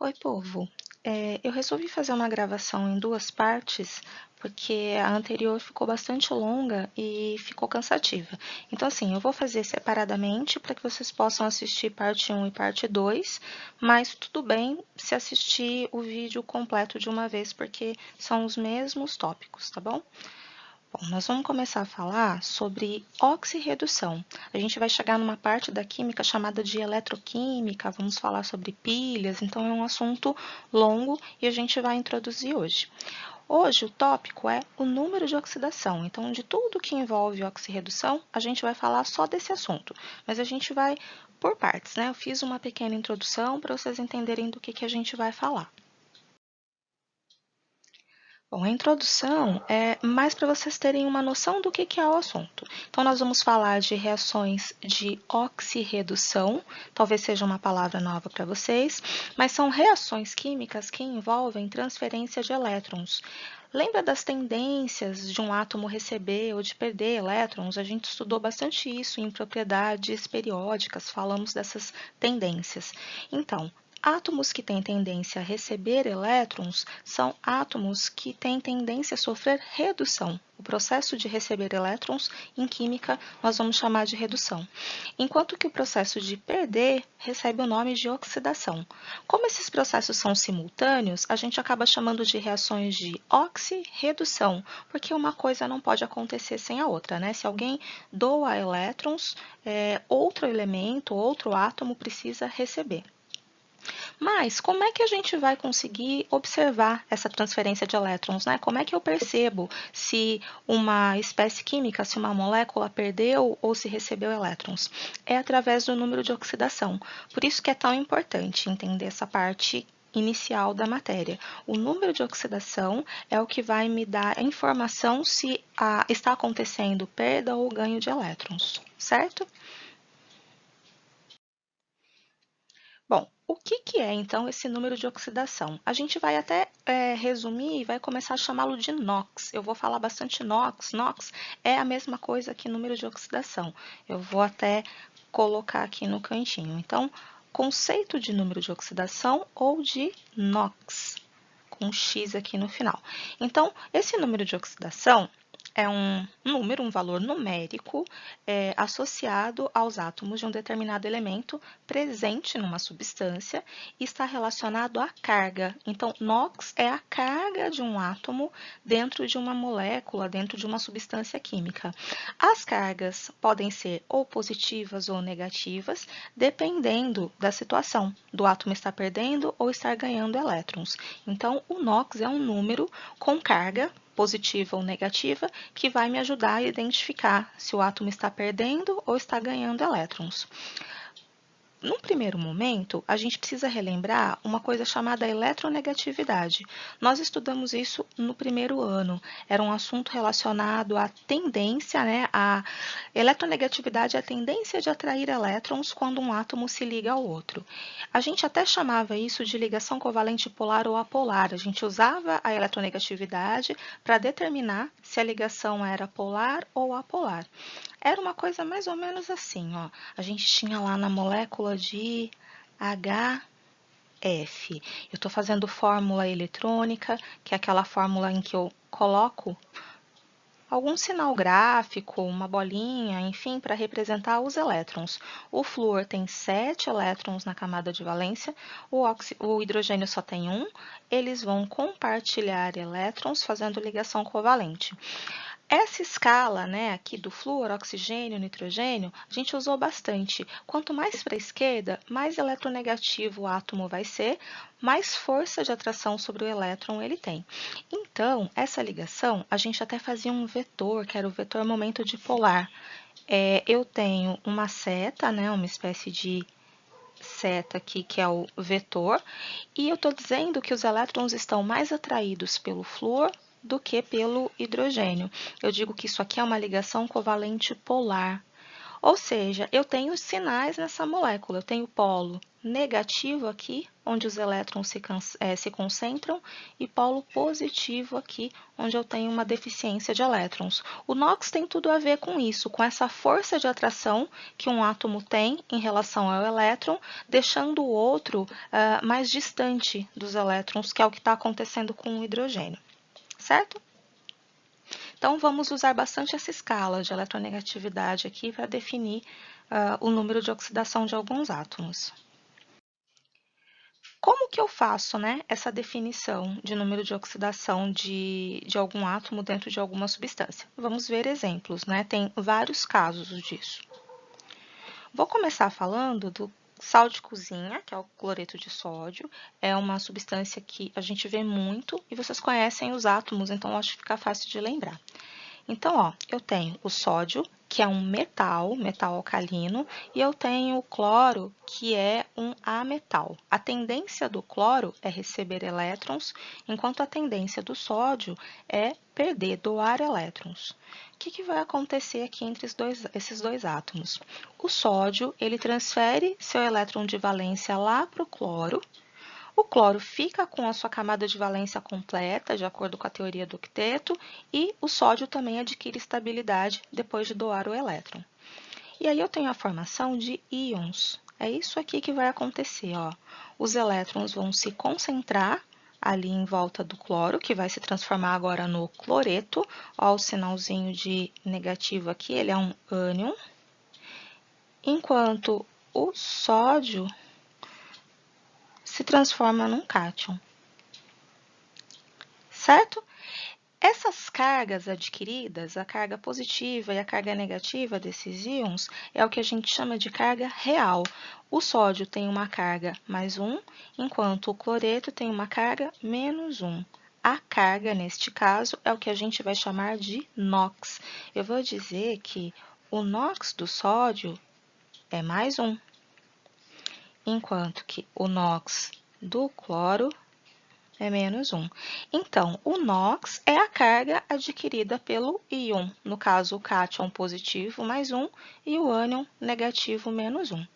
Oi, povo. Eu resolvi fazer uma gravação em duas partes, porque a anterior ficou bastante longa e ficou cansativa. Então, assim, eu vou fazer separadamente para que vocês possam assistir parte um e parte 2, mas tudo bem se assistir o vídeo completo de uma vez, porque são os mesmos tópicos, tá bom? Bom, nós vamos começar a falar sobre oxirredução. A gente vai chegar numa parte da química chamada de eletroquímica, vamos falar sobre pilhas, então é um assunto longo e a gente vai introduzir hoje. Hoje o tópico é o número de oxidação, então de tudo que envolve oxirredução, a gente vai falar só desse assunto, mas a gente vai por partes, né? Eu fiz uma pequena introdução para vocês entenderem do que a gente vai falar. Bom, a introdução é mais para vocês terem uma noção do que é o assunto. Então, nós vamos falar de reações de oxirredução, talvez seja uma palavra nova para vocês, mas são reações químicas que envolvem transferência de elétrons. Lembra das tendências de um átomo receber ou de perder elétrons? A gente estudou bastante isso em propriedades periódicas, falamos dessas tendências. Então, átomos que têm tendência a receber elétrons são átomos que têm tendência a sofrer redução. O processo de receber elétrons, em química, nós vamos chamar de redução. Enquanto que o processo de perder recebe o nome de oxidação. Como esses processos são simultâneos, a gente acaba chamando de reações de oxirredução, porque uma coisa não pode acontecer sem a outra, né? Se alguém doa elétrons, outro elemento, outro átomo precisa receber. Mas como é que a gente vai conseguir observar essa transferência de elétrons, né? Como é que eu percebo se uma espécie química, se uma molécula perdeu ou se recebeu elétrons? É através do número de oxidação. Por isso que é tão importante entender essa parte inicial da matéria. O número de oxidação é o que vai me dar a informação se está acontecendo perda ou ganho de elétrons, certo? Bom, o que é então esse número de oxidação? A gente vai até resumir e vai começar a chamá-lo de NOx. Eu vou falar bastante NOx. NOx é a mesma coisa que número de oxidação. Eu vou até colocar aqui no cantinho. Então, conceito de número de oxidação ou de NOx, com X aqui no final. Então, esse número de oxidação é um número, um valor numérico associado aos átomos de um determinado elemento presente numa substância e está relacionado à carga. Então, NOx é a carga de um átomo dentro de uma molécula, dentro de uma substância química. As cargas podem ser ou positivas ou negativas, dependendo da situação, do átomo estar perdendo ou estar ganhando elétrons. Então, o NOx é um número com carga positiva ou negativa, que vai me ajudar a identificar se o átomo está perdendo ou está ganhando elétrons. Num primeiro momento, a gente precisa relembrar uma coisa chamada eletronegatividade. Nós estudamos isso no primeiro ano. Era um assunto relacionado à tendência, né? A eletronegatividade é a tendência de atrair elétrons quando um átomo se liga ao outro. A gente até chamava isso de ligação covalente polar ou apolar. A gente usava a eletronegatividade para determinar se a ligação era polar ou apolar. Era uma coisa mais ou menos assim, ó. A gente tinha lá na molécula de HF. Eu estou fazendo fórmula eletrônica, que é aquela fórmula em que eu coloco algum sinal gráfico, uma bolinha, enfim, para representar os elétrons. O flúor tem 7 elétrons na camada de valência, o hidrogênio só tem 1, eles vão compartilhar elétrons fazendo ligação covalente. Essa escala, né, aqui do flúor, oxigênio, nitrogênio, a gente usou bastante. Quanto mais para a esquerda, mais eletronegativo o átomo vai ser, mais força de atração sobre o elétron ele tem. Então, essa ligação, a gente até fazia um vetor, que era o vetor momento dipolar. Eu tenho uma seta, né, uma espécie de seta aqui, que é o vetor, e eu estou dizendo que os elétrons estão mais atraídos pelo flúor do que pelo hidrogênio. Eu digo que isso aqui é uma ligação covalente polar. Ou seja, eu tenho sinais nessa molécula. Eu tenho polo negativo aqui, onde os elétrons se concentram, e polo positivo aqui, onde eu tenho uma deficiência de elétrons. O NOx tem tudo a ver com isso, com essa força de atração que um átomo tem em relação ao elétron, deixando o outro mais distante dos elétrons, que é o que está acontecendo com o hidrogênio, certo? Então, vamos usar bastante essa escala de eletronegatividade aqui para definir o número de oxidação de alguns átomos. Como que eu faço, essa definição de número de oxidação de algum átomo dentro de alguma substância? Vamos ver exemplos, Tem vários casos disso. Vou começar falando do sal de cozinha, que é o cloreto de sódio. É uma substância que a gente vê muito e vocês conhecem os átomos, então acho que fica fácil de lembrar. Então, eu tenho o sódio, que é um metal alcalino, e eu tenho o cloro, que é um ametal. A tendência do cloro é receber elétrons, enquanto a tendência do sódio é perder, doar elétrons. O que vai acontecer aqui entre esses dois átomos? O sódio, ele transfere seu elétron de valência lá para o cloro. O cloro fica com a sua camada de valência completa, de acordo com a teoria do octeto, e o sódio também adquire estabilidade depois de doar o elétron. E aí eu tenho a formação de íons. É isso aqui que vai acontecer, Os elétrons vão se concentrar ali em volta do cloro, que vai se transformar agora no cloreto. O sinalzinho de negativo aqui, ele é um ânion. Enquanto o sódio se transforma num cátion. Certo? Essas cargas adquiridas, a carga positiva e a carga negativa desses íons, é o que a gente chama de carga real. O sódio tem uma carga mais 1, enquanto o cloreto tem uma carga menos 1. A carga, neste caso, é o que a gente vai chamar de NOx. Eu vou dizer que o NOx do sódio é mais 1, enquanto que o NOx do cloro é menos 1. Então, o NOx é a carga adquirida pelo íon, no caso o cátion positivo mais 1 e o ânion negativo menos 1,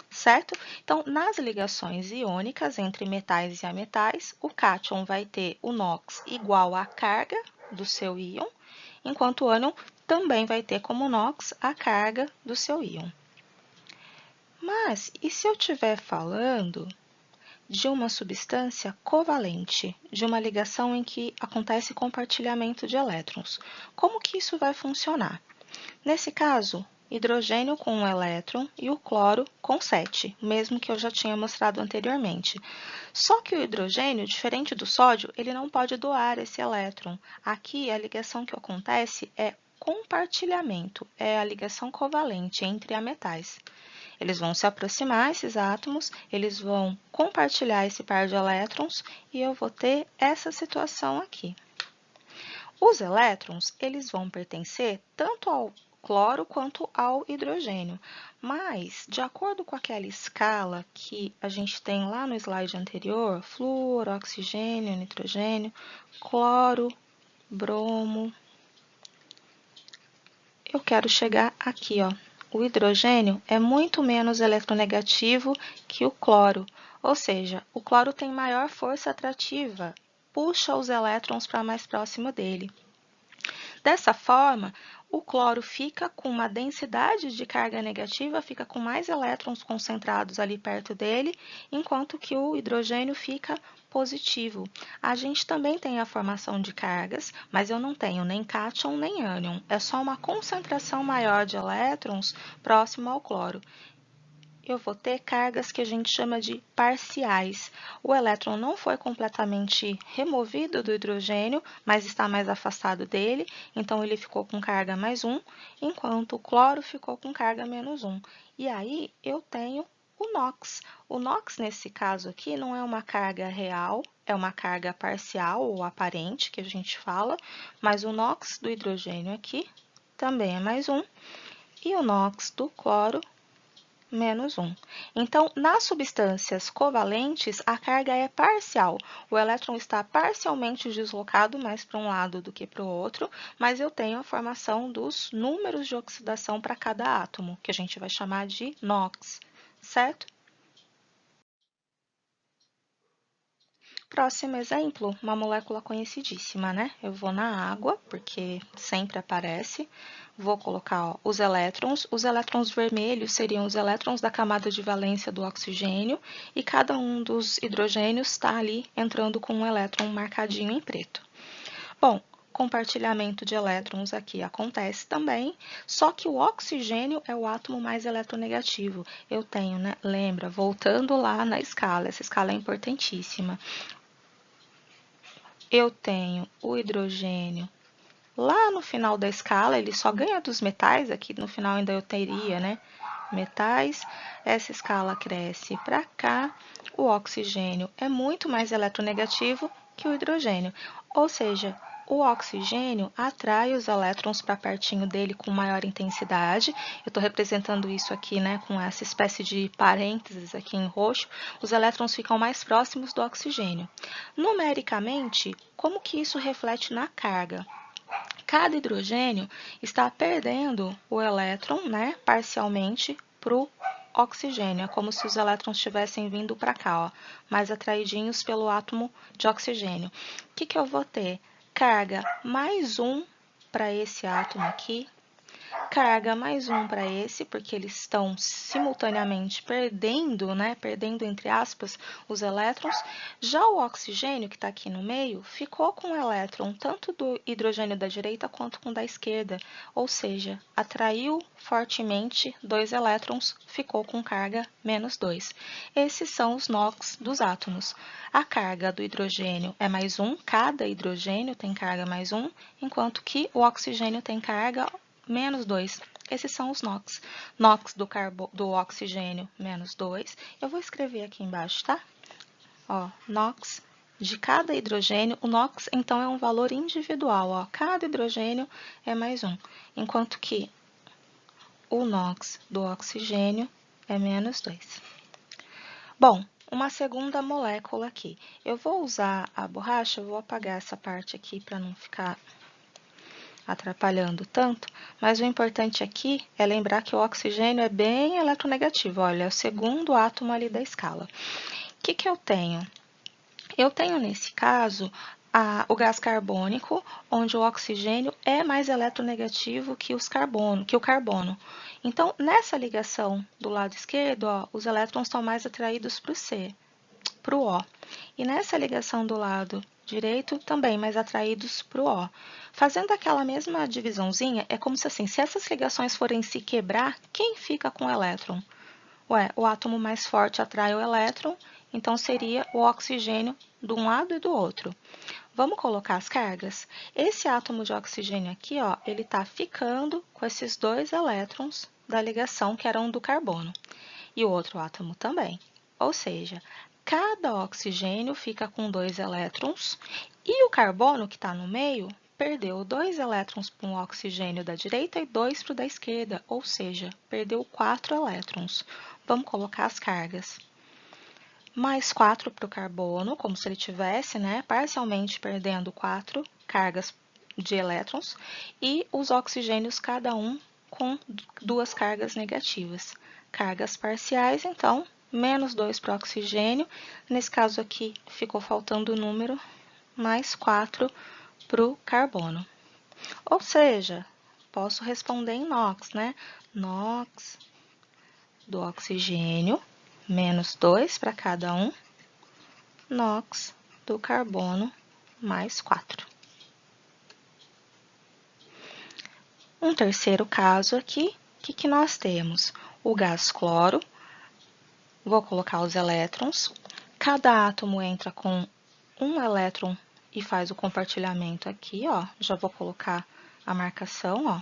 certo? Então, nas ligações iônicas entre metais e ametais, o cátion vai ter o NOx igual à carga do seu íon, enquanto o ânion também vai ter como NOx a carga do seu íon. Mas, e se eu estiver falando de uma substância covalente, de uma ligação em que acontece compartilhamento de elétrons? Como que isso vai funcionar? Nesse caso, hidrogênio com 1 elétron e o cloro com 7, mesmo que eu já tinha mostrado anteriormente. Só que o hidrogênio, diferente do sódio, ele não pode doar esse elétron. Aqui, a ligação que acontece é compartilhamento, é a ligação covalente entre ametais. Eles vão se aproximar, esses átomos, eles vão compartilhar esse par de elétrons e eu vou ter essa situação aqui. Os elétrons, eles vão pertencer tanto ao cloro quanto ao hidrogênio, mas, de acordo com aquela escala que a gente tem lá no slide anterior, flúor, oxigênio, nitrogênio, cloro, bromo, eu quero chegar aqui, O hidrogênio é muito menos eletronegativo que o cloro, ou seja, o cloro tem maior força atrativa, puxa os elétrons para mais próximo dele. Dessa forma, o cloro fica com uma densidade de carga negativa, fica com mais elétrons concentrados ali perto dele, enquanto que o hidrogênio fica positivo. A gente também tem a formação de cargas, mas eu não tenho nem cátion nem ânion. É só uma concentração maior de elétrons próximo ao cloro. Eu vou ter cargas que a gente chama de parciais. O elétron não foi completamente removido do hidrogênio, mas está mais afastado dele, então ele ficou com carga mais 1, enquanto o cloro ficou com carga menos 1. E aí eu tenho o NOx. O NOx, nesse caso aqui, não é uma carga real, é uma carga parcial ou aparente, que a gente fala, mas o NOx do hidrogênio aqui também é mais 1, e o NOx do cloro menos 1. Então, nas substâncias covalentes, a carga é parcial. O elétron está parcialmente deslocado mais para um lado do que para o outro, mas eu tenho a formação dos números de oxidação para cada átomo, que a gente vai chamar de NOx, certo? Próximo exemplo, uma molécula conhecidíssima, né? Eu vou na água, porque sempre aparece. Vou colocar ó, os elétrons. Os elétrons vermelhos seriam os elétrons da camada de valência do oxigênio, e cada um dos hidrogênios está ali entrando com um elétron marcadinho em preto. Bom, compartilhamento de elétrons aqui acontece também, só que o oxigênio é o átomo mais eletronegativo. Eu tenho, né? Lembra, voltando lá na escala, essa escala é importantíssima. Eu tenho o hidrogênio lá no final da escala, ele só ganha dos metais, aqui no final ainda eu teria, né, metais. Essa escala cresce para cá, o oxigênio é muito mais eletronegativo que o hidrogênio, ou seja, o oxigênio atrai os elétrons para pertinho dele com maior intensidade. Eu estou representando isso aqui, né, com essa espécie de parênteses aqui em roxo. Os elétrons ficam mais próximos do oxigênio. Numericamente, como que isso reflete na carga? Cada hidrogênio está perdendo o elétron, né, parcialmente, para o oxigênio. É como se os elétrons estivessem vindo para cá, ó, mais atraidinhos pelo átomo de oxigênio. O que eu vou ter? Carga mais 1 para esse átomo aqui, carga mais 1 para esse, porque eles estão simultaneamente perdendo, né, perdendo entre aspas, os elétrons. Já o oxigênio, que está aqui no meio, ficou com o elétron tanto do hidrogênio da direita quanto com o da esquerda, ou seja, atraiu fortemente 2 elétrons, ficou com carga menos 2. Esses são os NOx dos átomos. A carga do hidrogênio é mais 1, cada hidrogênio tem carga mais 1, enquanto que o oxigênio tem carga menos 2. Esses são os NOx. NOx do oxigênio, menos 2. Eu vou escrever aqui embaixo, tá? Ó, NOx de cada hidrogênio. O NOx, então, é um valor individual. Ó. Cada hidrogênio é mais 1. Enquanto que o NOx do oxigênio é menos 2. Bom, uma segunda molécula aqui. Eu vou usar a borracha, eu vou apagar essa parte aqui para não ficar atrapalhando tanto, mas o importante aqui é lembrar que o oxigênio é bem eletronegativo, olha, é o segundo átomo ali da escala. O que eu tenho? Eu tenho, nesse caso, o gás carbônico, onde o oxigênio é mais eletronegativo que o carbono. Então, nessa ligação do lado esquerdo, ó, os elétrons estão mais atraídos para o C, para o O. E nessa ligação do lado direito, também mais atraídos para o O. Fazendo aquela mesma divisãozinha, é como se assim, se essas ligações forem se quebrar, quem fica com o elétron? Ué, o átomo mais forte atrai o elétron, então seria o oxigênio de um lado e do outro. Vamos colocar as cargas? Esse átomo de oxigênio aqui, ó, ele está ficando com esses 2 elétrons da ligação que eram do carbono. E o outro átomo também. Ou seja, cada oxigênio fica com 2 elétrons e o carbono, que está no meio, perdeu 2 elétrons para o oxigênio da direita e 2 para o da esquerda, ou seja, perdeu 4 elétrons. Vamos colocar as cargas. Mais 4 para o carbono, como se ele tivesse, né, parcialmente perdendo 4 cargas de elétrons, e os oxigênios, cada um com 2 cargas negativas. Cargas parciais, então, menos 2 para o oxigênio, nesse caso aqui ficou faltando o número, mais 4 para o carbono. Ou seja, posso responder em NOx, né? NOx do oxigênio, menos 2 para cada um, NOx do carbono, mais 4. Um terceiro caso aqui, o que nós temos? O gás cloro, vou colocar os elétrons, cada átomo entra com um elétron e faz o compartilhamento aqui, ó, já vou colocar a marcação, ó.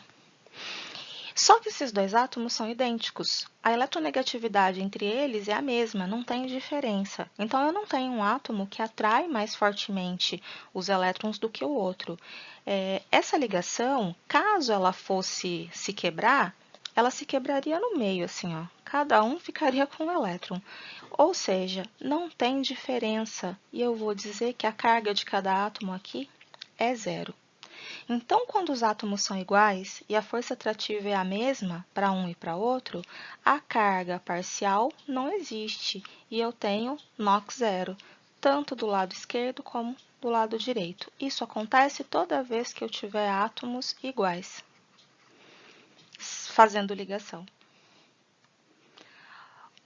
Só que esses 2 átomos são idênticos. A eletronegatividade entre eles é a mesma, não tem diferença. Então, eu não tenho um átomo que atrai mais fortemente os elétrons do que o outro. Essa ligação, caso ela fosse se quebrar, ela se quebraria no meio, assim, ó. Cada um ficaria com um elétron. Ou seja, não tem diferença. E eu vou dizer que a carga de cada átomo aqui é zero. Então, quando os átomos são iguais e a força atrativa é a mesma para um e para outro, a carga parcial não existe e eu tenho NOx zero, tanto do lado esquerdo como do lado direito. Isso acontece toda vez que eu tiver átomos iguais, fazendo ligação.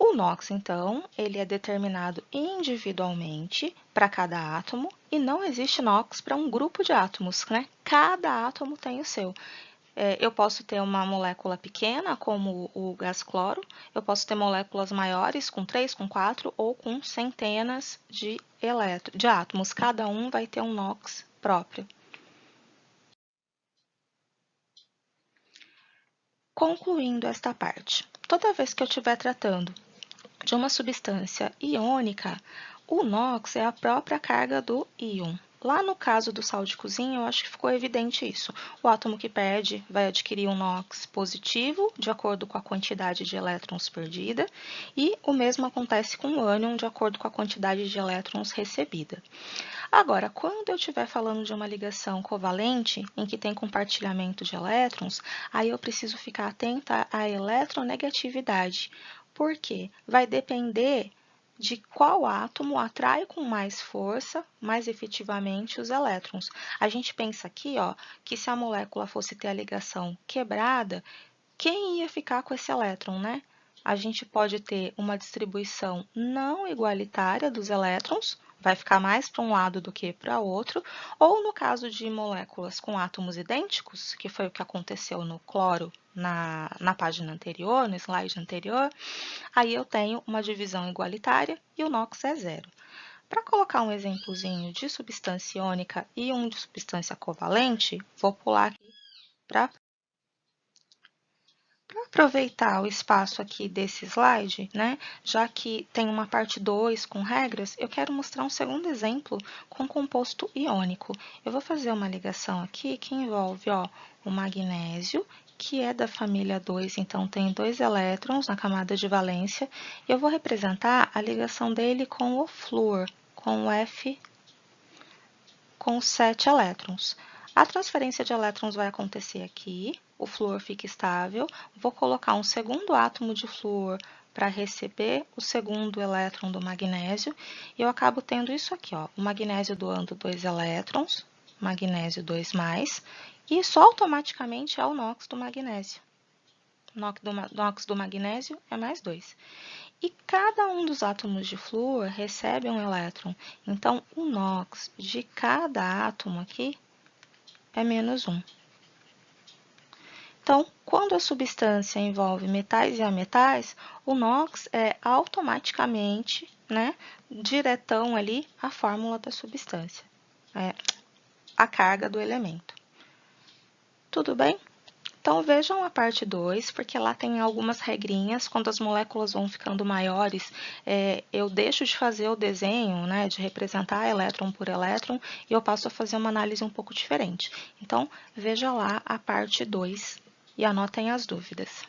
O NOx, então, ele é determinado individualmente para cada átomo e não existe NOx para um grupo de átomos, né? Cada átomo tem o seu. Eu posso ter uma molécula pequena, como o gás cloro, eu posso ter moléculas maiores, com 3, com 4 ou com centenas de átomos. Cada um vai ter um NOx próprio. Concluindo esta parte, toda vez que eu estiver tratando de uma substância iônica, o NOx é a própria carga do íon. Lá no caso do sal de cozinha, eu acho que ficou evidente isso. O átomo que perde vai adquirir um NOx positivo, de acordo com a quantidade de elétrons perdida, e o mesmo acontece com o ânion, de acordo com a quantidade de elétrons recebida. Agora, quando eu estiver falando de uma ligação covalente, em que tem compartilhamento de elétrons, aí eu preciso ficar atenta à eletronegatividade. Por quê? Vai depender de qual átomo atrai com mais força, mais efetivamente, os elétrons. A gente pensa aqui, ó, que se a molécula fosse ter a ligação quebrada, quem ia ficar com esse elétron, né? A gente pode ter uma distribuição não igualitária dos elétrons, vai ficar mais para um lado do que para outro, ou no caso de moléculas com átomos idênticos, que foi o que aconteceu no cloro na página anterior, no slide anterior, aí eu tenho uma divisão igualitária e o NOx é zero. Para colocar um exemplozinho de substância iônica e um de substância covalente, vou pular aqui para aproveitar o espaço aqui desse slide, né, já que tem uma parte 2 com regras, eu quero mostrar um segundo exemplo com composto iônico. Eu vou fazer uma ligação aqui que envolve ó, o magnésio, que é da família 2, então tem 2 elétrons na camada de valência, e eu vou representar a ligação dele com o flúor, com o F com 7 elétrons. A transferência de elétrons vai acontecer aqui, o flúor fica estável, vou colocar um segundo átomo de flúor para receber o segundo elétron do magnésio, e eu acabo tendo isso aqui, ó, o magnésio doando 2 elétrons, magnésio 2+, e isso automaticamente é o NOx do magnésio. NOx do magnésio é mais 2. E cada um dos átomos de flúor recebe um elétron. Então, o NOx de cada átomo aqui é menos 1. Então, quando a substância envolve metais e ametais, o NOx é automaticamente, né, diretão ali a fórmula da substância, a carga do elemento. Tudo bem? Então, vejam a parte 2, porque lá tem algumas regrinhas. Quando as moléculas vão ficando maiores, eu deixo de fazer o desenho, né, de representar elétron por elétron, e eu passo a fazer uma análise um pouco diferente. Então, veja lá a parte 2 e anotem as dúvidas.